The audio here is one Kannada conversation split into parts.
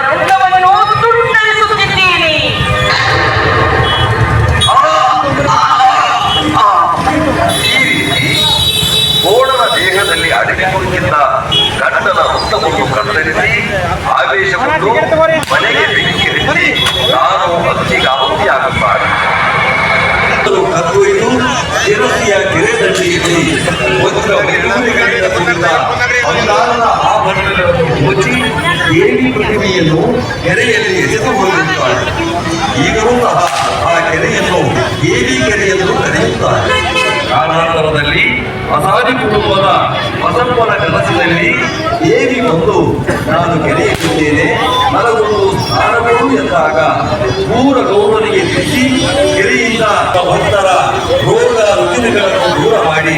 ರುಂಡವನ್ನು ತುಂಡರಿಸುತ್ತಿದ್ದೀನಿ. ಓಡನ ದೇಹದಲ್ಲಿ ಅಡಗಿಕೊಂಡಿದ್ದ ಗಂಡನ ರಕ್ತವನ್ನು ಕತ್ತರಿಸಿ ಆವೇಶವನ್ನು ಮನೆಗೆ ಬೆಂಕಿ ಹಚ್ಚಿ ನಾನು ಅಕ್ಕಿಗೆ ಆಹುತಿಯಾಗುತ್ತಾರೆ. ಕತ್ತೊಯ್ದು ಶಿರಸಿಯ ಕೆರೆದಂಡೆಯಲ್ಲಿ ವಜ್ರ ವೈಡೂರ್ಯಗಳಿಂದ ತುಂಬಿದ ಬಂಗಾರದ ಆಭರಣಗಳನ್ನು ಮುಚ್ಚಿ ದೇವಿ ಪ್ರತಿಮೆಯನ್ನು ಕೆರೆಯಲ್ಲಿ ಎಸೆದುಕೊಂಡಿರುತ್ತಾರೆ. ಈಗಲೂ ಸಹ ಆ ಕೆರೆಯನ್ನು ದೇವಿ ಕೆರೆಯೆಂದು ಕರೆಯುತ್ತಾರೆ. ಕಾಲಾಂತರದಲ್ಲಿ ಅಸಾದಿ ಕುಟುಂಬದ ಬಸಪ್ಪನ ಕೆಲಸದಲ್ಲಿ ದೇವಿ ಬಂದು ನಾನು ಕೆರೆಯಲ್ಲಿದ್ದೇನೆ, ನನಗೊಂದು ಸ್ನಾನಗಳು ಎಂದಾಗ ಪೂರ ಗೌರವನಿಗೆ ತಿಳಿಸಿ ಕೆರೆಯಿಂದ ಭಕ್ತರ ರೋಗ ರುಜಿನಗಳನ್ನು ದೂರ ಮಾಡಿ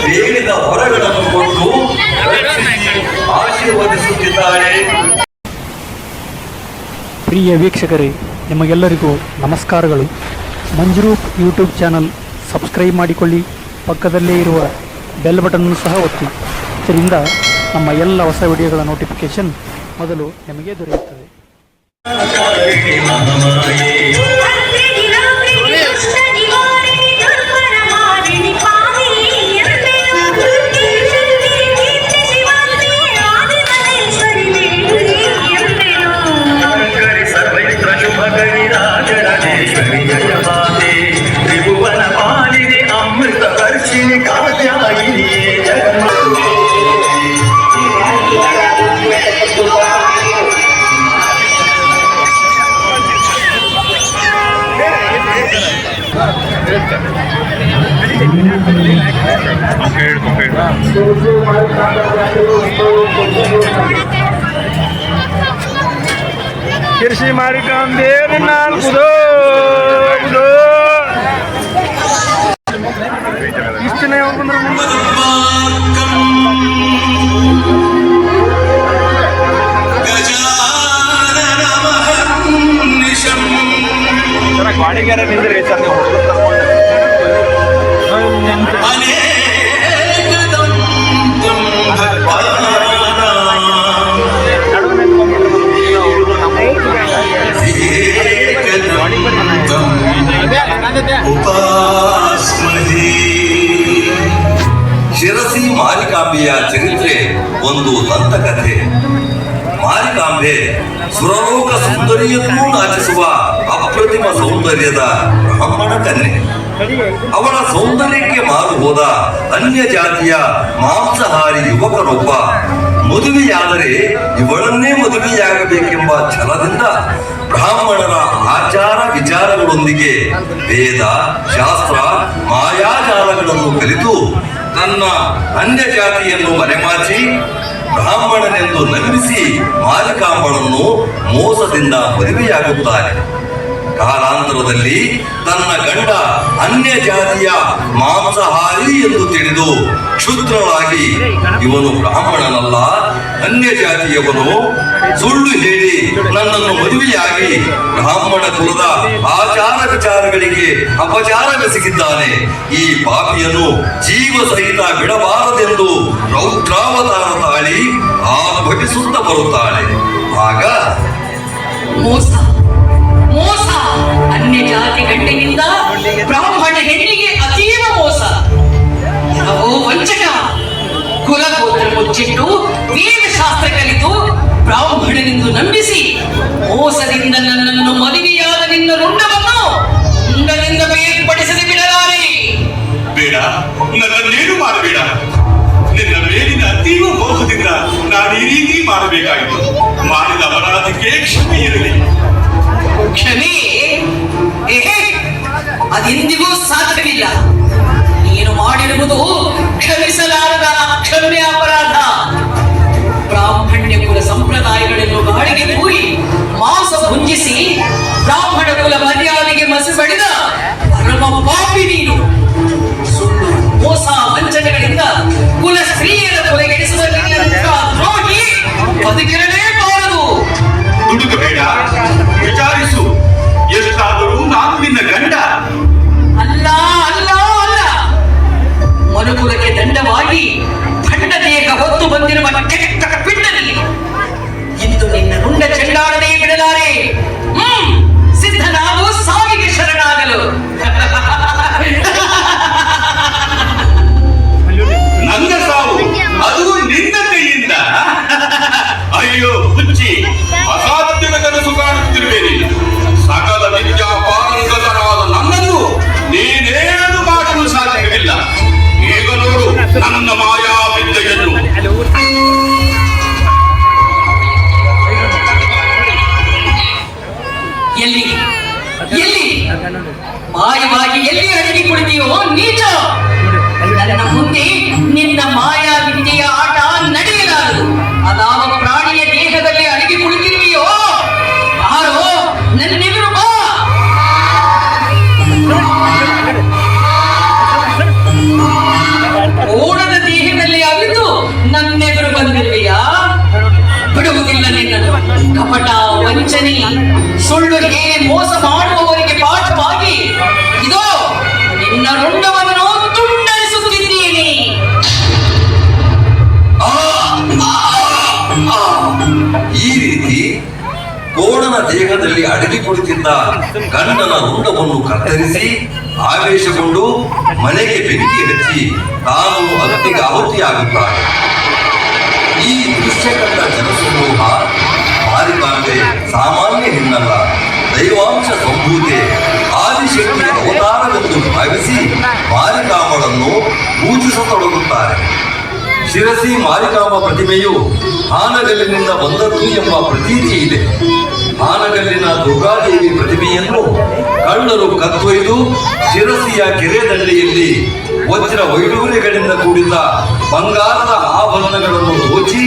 ಬೇಡಿದ ಹೊರಗಳನ್ನು ಕೊಟ್ಟು ಆಶೀರ್ವದಿಸುತ್ತಿದ್ದಾರೆ. ಪ್ರಿಯ ವೀಕ್ಷಕರೇ, ನಿಮಗೆಲ್ಲರಿಗೂ ನಮಸ್ಕಾರಗಳು. ಮಂಜುರೂಪ್ ಯೂಟ್ಯೂಬ್ ಚಾನಲ್ ಸಬ್ಸ್ಕ್ರೈಬ್ ಮಾಡಿಕೊಳ್ಳಿ, ಪಕ್ಕದಲ್ಲೇ ಇರುವ ಬೆಲ್ ಬಟನ್ ಸಹ ಒತ್ತಿ. ಇದರಿಂದ ನಮ್ಮ ಎಲ್ಲ ಹೊಸ ವಿಡಿಯೋಗಳ ನೋಟಿಫಿಕೇಶನ್ ಮೊದಲು ನಿಮಗೆ ದೊರೆಯುತ್ತದೆ. कृषि मारिकांबेर नाल्कुदो इष्टने ಗಾಡಿಗಾರ ನಿಂದ್ರೆ ಶಿರಸಿ ಮಾರಿಕಾಂಬೆಯ ಚರಿತ್ರೆ ಒಂದು ದಂತಕಥೆ. ಮಾರಿಕಾಂಬೆ ಸುರಲೋಕ ಸುಂದರಿಯನ್ನೂ ನಾಚಿಸುವ ಅಪ್ರತಿಮ ಸೌಂದರ್ಯದ ಬ್ರಾಹ್ಮಣ ಕನ್ಯೆ. ಅವಳ ಸೌಂದರ್ಯಕ್ಕೆ ಮಾರು ಹೋದ ಅನ್ಯ ಜಾತಿಯ ಮಾಂಸಾಹಾರಿ ಯುವಕನೊಬ್ಬ ಮದುವೆಯಾದರೆ ಇವಳನ್ನೇ ಮದುವೆಯಾಗಬೇಕೆಂಬ ಛಲದಿಂದ ಬ್ರಾಹ್ಮಣರ ಆಚಾರ ವಿಚಾರಗಳೊಂದಿಗೆ ವೇದ ಶಾಸ್ತ್ರ ಮಾಯಾಜಾಲಗಳನ್ನು ಕಲಿತು ತನ್ನ ಅನ್ಯ ಜಾತಿಯನ್ನು ಮರೆಮಾಚಿ ಬ್ರಾಹ್ಮಣನೆಂದು ನಂಬಿಸಿ ಮಾರಿಕಾಂಬಳನ್ನು ಮೋಸದಿಂದ ಮದುವೆಯಾಗುತ್ತಾನೆ. ಕಾಲಾಂತರದಲ್ಲಿ ತನ್ನ ಗಂಡ ಅನ್ಯ ಜಾತಿಯ ಮಾಂಸಾಹಾರಿ ಎಂದು ತಿಳಿದು ಕ್ಷುದ್ರಳಾಗಿ ಇವನು ಬ್ರಾಹ್ಮಣನಲ್ಲ ಅನ್ಯ ಜಾತಿಯವನು, ಸುಳ್ಳು ಹೇಳಿ ನನ್ನನ್ನು ಮದುವೆಯಾಗಿ ಬ್ರಾಹ್ಮಣ ಕುಲದ ಆಚಾರ ವಿಚಾರಗಳಿಗೆ ಅಪಚಾರವೆಸಗಿದ್ದಾನೆ. ಈ ಪಾಪಿಯನ್ನು ಜೀವ ಸಹಿತ ಬಿಡಬಾರದೆಂದು ರೌದ್ರಾವತಾರ ತಾಳಿ ಆರ್ಭಟಿಸುತ್ತಾ ಬರುತ್ತಾಳೆ. ಆಗ ಮೋಸ, ಅನ್ಯ ಜಾತಿ ಗಂಡಿನಿಂದ ಬ್ರಾಹ್ಮಣ ಹೆಣ್ಣಿಗೆ ಅತೀವ ಮೋಸ. ಯಾವ ವಂಚಕ ಕುಲಗೋತ್ರ ಮುಚ್ಚಿಟ್ಟು ವೇದಶಾಸ್ತ್ರ ಕಲಿತು ಬ್ರಾಹ್ಮಣನೆಂದು ನಂಬಿಸಿ ಮೋಸದಿಂದ ನನ್ನನ್ನು ಮದುವೆಯಾದ ನಿನ್ನ ರುಂಡವನ್ನು ರುಂಡದಿಂದ ಬೇರ್ಪಡಿಸದೆ ಬಿಡಲಾರೆ. ಬೇಡ, ನನ್ನನ್ನೇನು ಮಾಡಬೇಡ. ನಿನ್ನ ಮೇಲಿನ ಅತೀವ ಮೋಹದಿಂದ ನಾನು ಈ ರೀತಿ ಮಾಡಬೇಕಾಯಿತು. ಮಾಡಿದ ಅಪರಾಧಕ್ಕೆ ಕ್ಷಮೆ ಇರಲಿ. ಕ್ಷಮೆ ಅದೆಂದಿಗೂ ಸಾಧ್ಯವಿಲ್ಲ. ನೀನು ಮಾಡಿರುವುದು ಕ್ಷಮಿಸಲಾರದ ಅಕ್ಷಮ್ಯ ಅಪರಾಧ. ಬ್ರಾಹ್ಮಣ್ಯ ಕುಲ ಸಂಪ್ರದಾಯಗಳನ್ನು ಗಾಳಿಗೆ ತೂರಿ ಮಾಂಸ ಭುಂಜಿಸಿ ಬ್ರಾಹ್ಮಣ ಕುಲ ಮರ್ಯಾದೆಗೆ ಮಸಿ ಬಡಿದ ಪರಮ ಪಾಪಿ ನೀನು. ಸುಳ್ಳು ಮೋಸ ವಂಚನೆಗಳಿಂದ ಕುಲ ಸ್ತ್ರೀಯರ ಕೊಲೆಗೆಡಿಸುವ ದ್ರೋಹಿ ಬದುಕಿರಲೇಬಾರದು. ದುಡುಕಬೇಡ, ವಿಚಾರಿಸು. ಎಷ್ಟಾದರೂ ನಾನು ನಿನ್ನ ಗಂಡ. ಅಲ್ಲ ಅಲ್ಲ ಅಲ್ಲ, ಮನುಕುಲಕ್ಕೆ ದಂಡವಾಗಿ ಖಂಡ ದೇಹ ಹೊತ್ತು ಬಂದಿರುವ ಕೆಟ್ಟ ಪಿಂಡದಲ್ಲಿ ನನ್ನ ಮಾಯಾ ವಿದ್ಯೆಯನ್ನು ಎಲ್ಲಿ ಎಲ್ಲಿ ಮಾಯವಾಗಿ ಎಲ್ಲಿ ಅಡಗಿ ಕುಳಿತೀಯೋ ನೀಚ. ನನ್ನ ಮುಂದೆ ನಿನ್ನ ಮಾಯಾ ವಿದ್ಯೆಯ ಆಟ ನಡೆಯಲಾರದು. ಅದಾವ ಪ್ರಾಣಿಯ ದೇಹದಲ್ಲಿ ಅಡಗಿ ಕುಳಿತಿರುವೆಯೋ ಬಾರೋ ನನ್ನೆದುರು ಬಾ. ಓಡದ ದೇಹದಲ್ಲಿ ಅವಿತು ನನ್ನೆದುರು ಬಂದಿರುವೆಯಾ? ಬಿಡುವುದಿಲ್ಲ ನಿನ್ನನ್ನು. ಕಪಟ ವಂಚನೆ ಸುಳ್ಳು ಹೇಳಿ ಮೋಸ ಮಾಡುವವರಿಗೆ ಪಾಠವಾಗಿ ಇದೋ ನಿನ್ನ ರುಂಡವನ್ನು ತುಂಡರಿಸುತ್ತಿದ್ದೀನಿ. ಈ ರೀತಿ ಕೋಣನ ದೇಹದಲ್ಲಿ ಅಡಗಿ ಕುಳಿತಿದ್ದ ಗಂಡನ ರುಂಡವನ್ನು ಕತ್ತರಿಸಿ ಆವೇಶಗೊಂಡು ಮನೆಗೆ ಬೆಂಕಿ ಹಚ್ಚಿ ತಾನು ಅಗ್ನಿಗೆ ಆಹುತಿಯಾಗುತ್ತಾಳೆ. ಈ ದೃಶ್ಯ ಕಂಡ ಜನಸಮೂಹ ಮಾರಿಕಾಂಬೆ ಸಾಮಾನ್ಯ ಹೆಣ್ಣಲ್ಲ, ದೈವಾಂಶ ಸಂಭೂತೆ, ಆದಿಶಕ್ತಿಯ ಅವತಾರವೆಂದು ಭಾವಿಸಿ ಮಾರಿಕಾಂಬಳನ್ನು ಪೂಜಿಸತೊಡಗುತ್ತಾರೆ. ಶಿರಸಿ ಮಾರಿಕಾಂಬ ಪ್ರತಿಮೆಯು ಹಾನಗಲ್ಲಿನಿಂದ ಬಂದದ್ದು ಎಂಬ ಪ್ರತೀತಿ ಇದೆ. ಹಾನಗಲ್ಲಿನ ದುರ್ಗಾದೇವಿ ಪ್ರತಿಮೆಯನ್ನು ಕಳ್ಳರು ಕದ್ದೊಯ್ದು ಶಿರಸಿಯ ಕೆರೆ ದಂಡೆಯಲ್ಲಿ ವಜ್ರ ವೈಡೂರ್ಯಗಳಿಂದ ಕೂಡಿದ ಬಂಗಾರದ ಆಭರಣಗಳನ್ನು ದೋಚಿ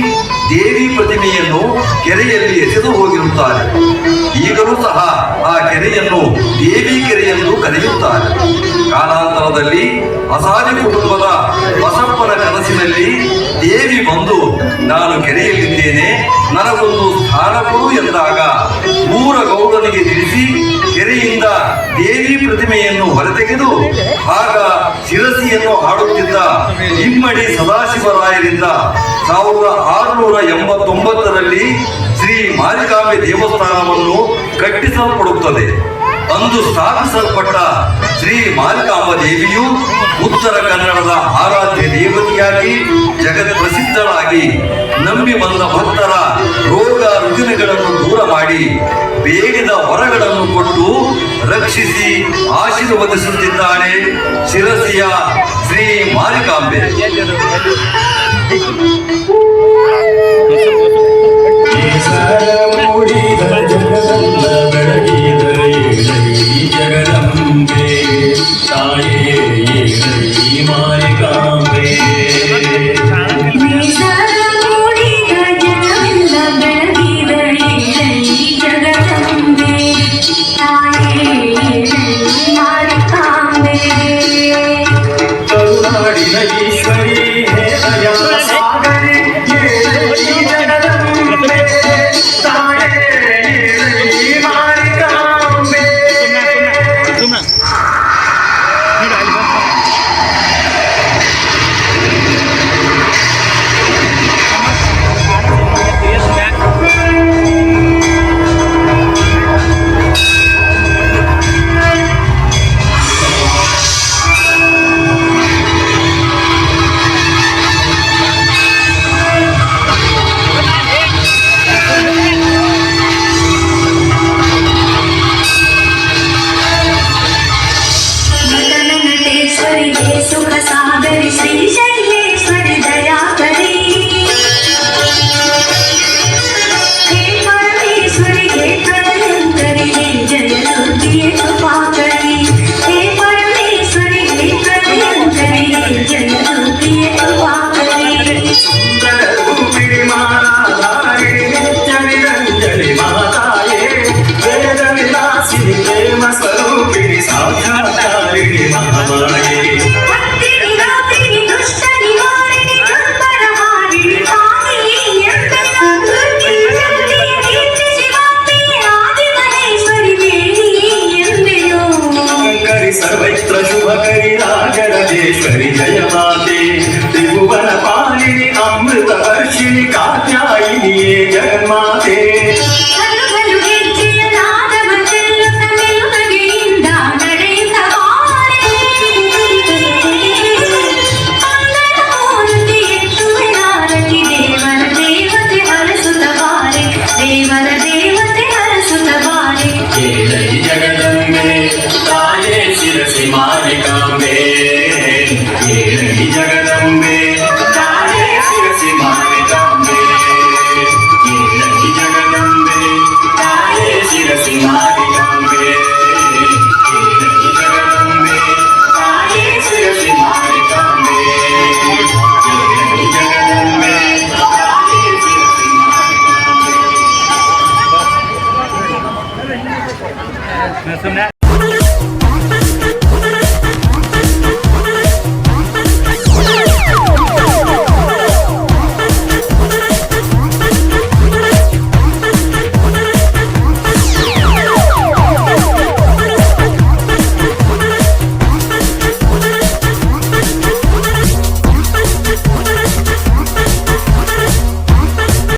ದೇವಿ ಪ್ರತಿಮೆಯನ್ನು ಕೆರೆಯಲ್ಲಿ ಎಸೆದು ಹೋಗಿರುತ್ತಾರೆ. ಈಗಲೂ ಸಹ ಆ ಕೆರೆಯನ್ನು ದೇವಿ ಕೆರೆ ಎಂದು ಕರೆಯುತ್ತಾರೆ. ಕಾಲಾಂತರದಲ್ಲಿ ಅಸಾಲಿ ಕುಟುಂಬದ ಬಸಪ್ಪನ ಕನಸಿನಲ್ಲಿ ದೇವಿ ಬಂದು ನಾನು ಕೆರೆಯಲ್ಲಿದ್ದೇನೆ, ನನಗೊಂದು ಸ್ಥಾನ ಕೊಡು ಎಂದಾಗ ಊರ ಗೌಡನಿಗೆ ತಿಳಿಸಿ ಕೆರೆಯಿಂದ ದೇವಿ ಪ್ರತಿಮೆಯನ್ನು ಹೊರತೆಗೆದು ಆಗ ಶಿರಸಿಯನ್ನು ಆಡುತ್ತಿದ್ದ ಇಮ್ಮಡಿ ಸದಾಶಿವರಾಯರಿಂದ 1689ರಲ್ಲಿ ಶ್ರೀ ಮಾರಿಕಾಂಬೆ ದೇವಸ್ಥಾನವನ್ನು ಕಟ್ಟಿಸಲ್ಪಡುತ್ತದೆ. ಅಂದು ಸ್ಥಾಪಿಸಲ್ಪಟ್ಟ ಶ್ರೀ ಮಾರಿಕಾಂಬ ದೇವಿಯು ಉತ್ತರ ಕನ್ನಡದ ಆರಾಧ್ಯ ದೇವತೆಯಾಗಿ ಜಗತ್ ಪ್ರಸಿದ್ಧಳಾಗಿ ನಂಬಿ ಬಂದ ಭಕ್ತರ ರೋಗ ರುಜಿನಗಳನ್ನು ದೂರ ಮಾಡಿ ಬೇಡಿದ ವರಗಳನ್ನು ಕೊಟ್ಟು ರಕ್ಷಿಸಿ ಆಶೀರ್ವದಿಸುತ್ತಿದ್ದಾಳೆ ಶಿರಸಿಯ ಶ್ರೀ ಮಾರಿಕಾಂಬೆ. ಜಗದಂಬೆ ತಾಯೇ ಮಾರಿಕಾಂಬೆ ಕರುನಾಡಿನ ಈಶ್ವರಿ ಹೇ ದಯಾ ಸಾಗರಿ ಜಗದಂಬೆ ತಾಯೇ ಸುಮ್ಮನೆ